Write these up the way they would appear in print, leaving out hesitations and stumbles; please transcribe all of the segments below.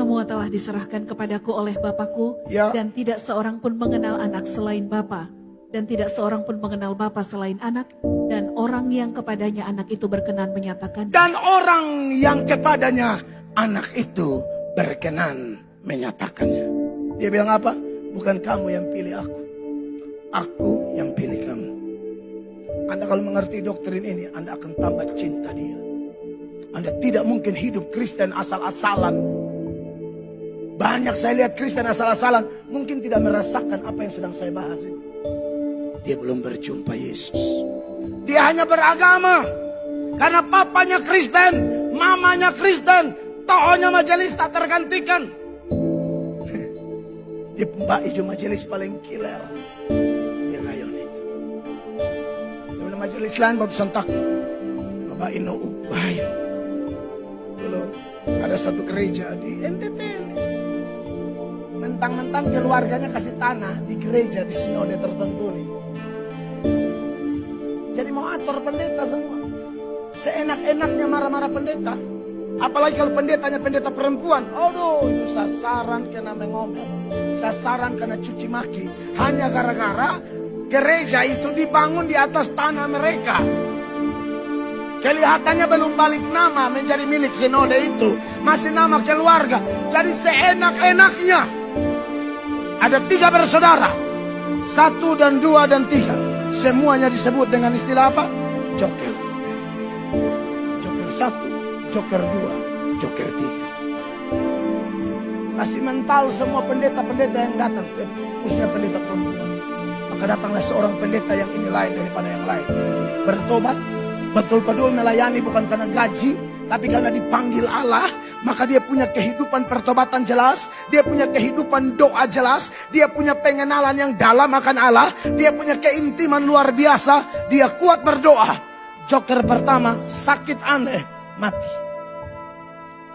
semua telah diserahkan kepadaku oleh Bapakku, dan tidak seorang pun mengenal anak selain Bapa, dan tidak seorang pun mengenal Bapa selain anak, dan orang yang kepadanya anak itu berkenan menyatakan. Dan orang yang kepadanya anak itu berkenan menyatakannya. Dia bilang apa? Bukan kamu yang pilih aku yang pilih kamu. Anda kalau mengerti doktrin ini, Anda akan tambah cinta dia. Anda tidak mungkin hidup Kristen asal-asalan. Banyak saya lihat Kristen asal-asalan, mungkin tidak merasakan apa yang sedang saya bahas ini. Dia belum berjumpa Yesus. Dia hanya beragama karena papanya Kristen, mamanya Kristen, tokohnya majelis tak tergantikan. Dia mbak ijo majelis paling killer. Dia ngayon itu. Dia bilang majelis lain waktu sentak. Mbak Ino bahaya. Dulu ada satu gereja di NTT ini. Mentang-mentang keluarganya kasih tanah di gereja di sinode tertentu nih. Jadi mau atur pendeta semua. Seenak-enaknya marah-marah pendeta. Apalagi kalau pendetanya pendeta perempuan. Aduh, itu sasaran kena mengomel. Sasaran kena cuci maki. Hanya gara-gara gereja itu dibangun di atas tanah mereka. Kelihatannya belum balik nama menjadi milik sinode itu. Masih nama keluarga. Jadi seenak-enaknya. Ada 3 bersaudara. 1 dan 2 dan 3. Semuanya disebut dengan istilah apa? Joker. Joker 1, Joker 2, Joker 3. Kasih mental semua pendeta-pendeta yang datang. Khususnya pendeta perempuan. Maka datanglah seorang pendeta yang ini lain daripada yang lain. Bertobat. Betul-betul melayani bukan karena gaji, tapi karena dipanggil Allah. Maka dia punya kehidupan pertobatan jelas. Dia punya kehidupan doa jelas. Dia punya pengenalan yang dalam akan Allah. Dia punya keintiman luar biasa. Dia kuat berdoa. Joker pertama sakit aneh, mati.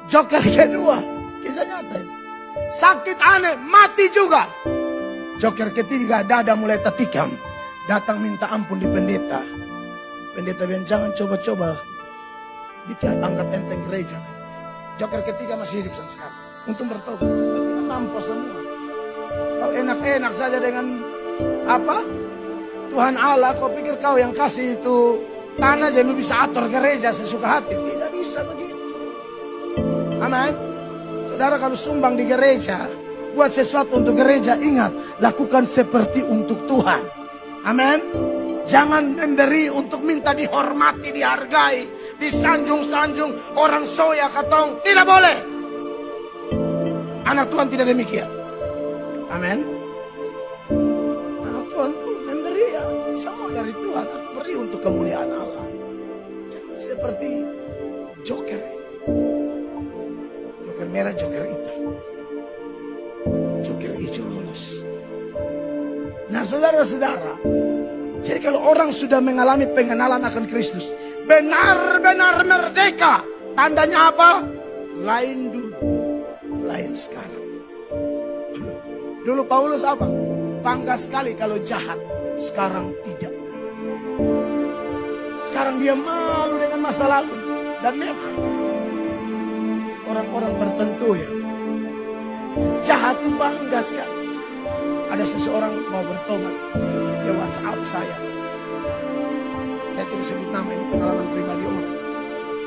Joker kedua, kisah nyata ini. Sakit aneh, mati juga. Joker ketiga, dada mulai tertikam. Datang minta ampun di pendeta. Pendeta bilang jangan coba-coba angkat enteng gereja. Joker ketiga masih hidup sampai sekarang. Untung bertobat. Berarti mampus semua. Kau enak-enak saja dengan apa? Tuhan Allah, kau pikir kau yang kasih itu tanah jadi lu bisa atur gereja sesuka hati. Tidak bisa begitu. Amin. Saudara kalau sumbang di gereja, buat sesuatu untuk gereja, ingat, lakukan seperti untuk Tuhan. Amin. Jangan memberi untuk minta dihormati, dihargai, disanjung-sanjung, orang soya katong. Tidak boleh. Anak Tuhan tidak demikian. Amin. Anak Tuhan itu memberi ya, semua dari Tuhan. Beri untuk kemuliaan Allah. Jangan seperti joker. Joker merah, joker hitam. Joker hijau lolos. Nah saudara-saudara, jadi kalau orang sudah mengalami pengenalan akan Kristus, benar-benar merdeka. Tandanya apa? Lain dulu, lain sekarang. Dulu Paulus apa? Bangga sekali kalau jahat. Sekarang tidak. Sekarang dia malu dengan masa lalu. Dan memang orang-orang tertentu ya, jahat itu bangga sekali. Ada seseorang mau bertobat. Dia WhatsApp saya tidak sebut nama, ini pengalaman pribadi orang.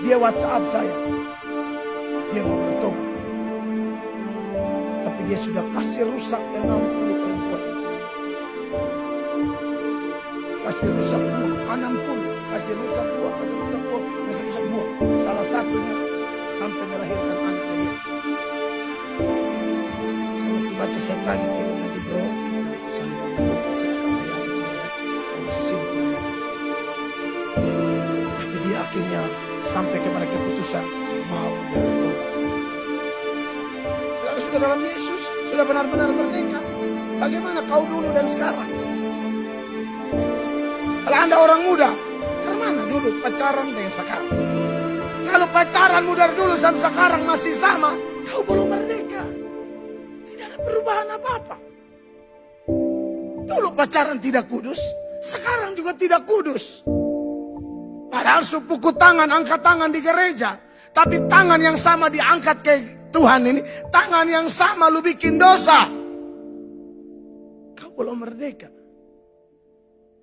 Dia WhatsApp saya. Dia mau bertobat. Tapi dia sudah kasih rusak 60 perempuan. Kasih rusak buah 60. Kasih rusak buah, kasih rusak buah, kasih rusak buah. Salah satunya sampai melahirkan anak dia. Saya baca, saya kaget, saya bilang nanti bro, saya akan saya masih sibuk. Tapi dia akhirnya sampai kepada keputusan mau bertobat. Sekarang sudah dalam Yesus, sudah benar-benar merdeka. Bagaimana kau dulu dan sekarang? Kalau Anda orang muda, dari mana dulu pacaran dengan sekarang? Kalau pacaran muda dulu sampai sekarang masih sama, kau belum merdeka. Tidak ada perubahan apa-apa. Dulu pacaran tidak kudus, sekarang juga tidak kudus. Padahal sepuku tangan, angkat tangan di gereja. Tapi tangan yang sama diangkat ke Tuhan ini, tangan yang sama lu bikin dosa. Kau belum merdeka.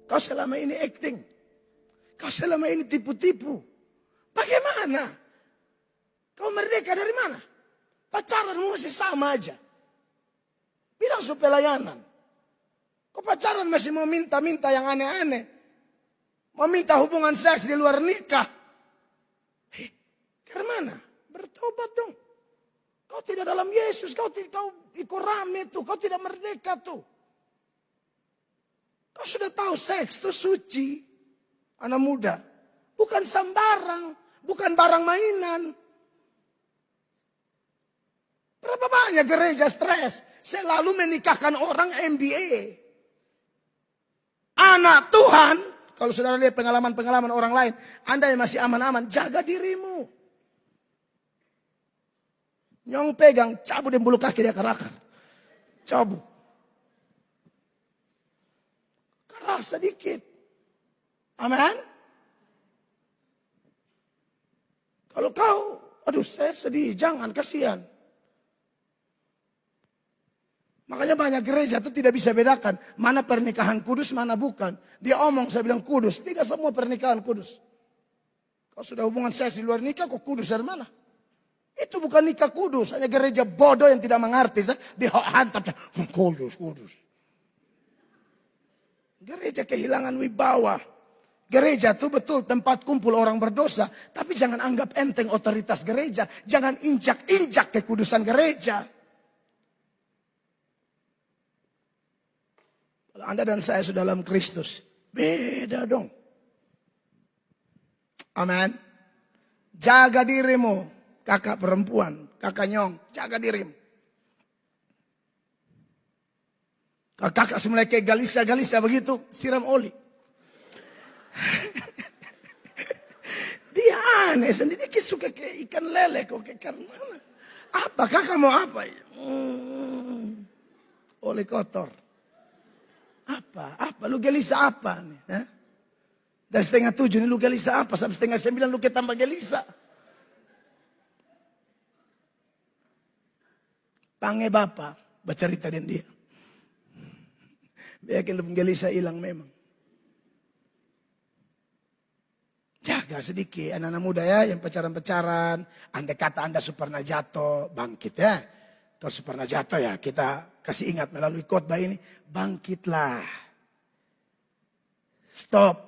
Kau selama ini acting. Kau selama ini tipu-tipu. Bagaimana? Kau merdeka dari mana? Pacaranmu masih sama aja. Bilang supaya layanan. Kau pacaran masih mau minta-minta yang aneh-aneh. Mau minta hubungan seks di luar nikah. Karena mana? Bertobat dong. Kau tidak dalam Yesus. Kau ikut rame tuh. Kau tidak merdeka tuh. Kau sudah tahu seks itu suci. Anak muda. Bukan sembarang. Bukan barang mainan. Berapa banyak gereja stres. Selalu menikahkan orang MBA. Anak Tuhan. Kalau saudara lihat pengalaman-pengalaman orang lain. Anda yang masih aman-aman. Jaga dirimu. Nyong pegang. Cabut di bulu kaki dia akar-akar. Cabut. Keras sedikit. Amin. Kalau kau. Aduh saya sedih. Jangan kasihan. Makanya banyak gereja itu tidak bisa bedakan. Mana pernikahan kudus, mana bukan. Dia omong, saya bilang kudus. Tidak semua pernikahan kudus. Kalau sudah hubungan seks di luar nikah, kok kudus dari mana? Itu bukan nikah kudus. Hanya gereja bodoh yang tidak mengerti. Dia hantam. Kudus, kudus. Gereja kehilangan wibawa. Gereja itu betul tempat kumpul orang berdosa. Tapi jangan anggap enteng otoritas gereja. Jangan injak-injak kekudusan gereja. Anda dan saya sudah dalam Kristus. Beda dong. Amin. Jaga dirimu. Kakak perempuan. Kakak nyong. Jaga dirimu. Kalau kakak semulai kayak galisa-galisa begitu. Siram oli. Dia aneh sendiri. Dia suka kayak ikan lele. Kok kayak ikan mana? Apa? Kakak mau apa? Oli kotor. Apa? Lu gelisah apa nih? Dari 6:30 nih lu gelisah apa? Sampai 8:30 lu tambah gelisah. Pange bapa, bercerita dengan dia. Biarkan lu gelisah hilang memang. Jaga sedikit anak-anak muda ya yang pacaran-pacaran. Andai kata Anda pernah jatuh, bangkit ya. Kalau pernah jatuh ya kita kasih ingat melalui khotbah ini. Bangkitlah. Stop.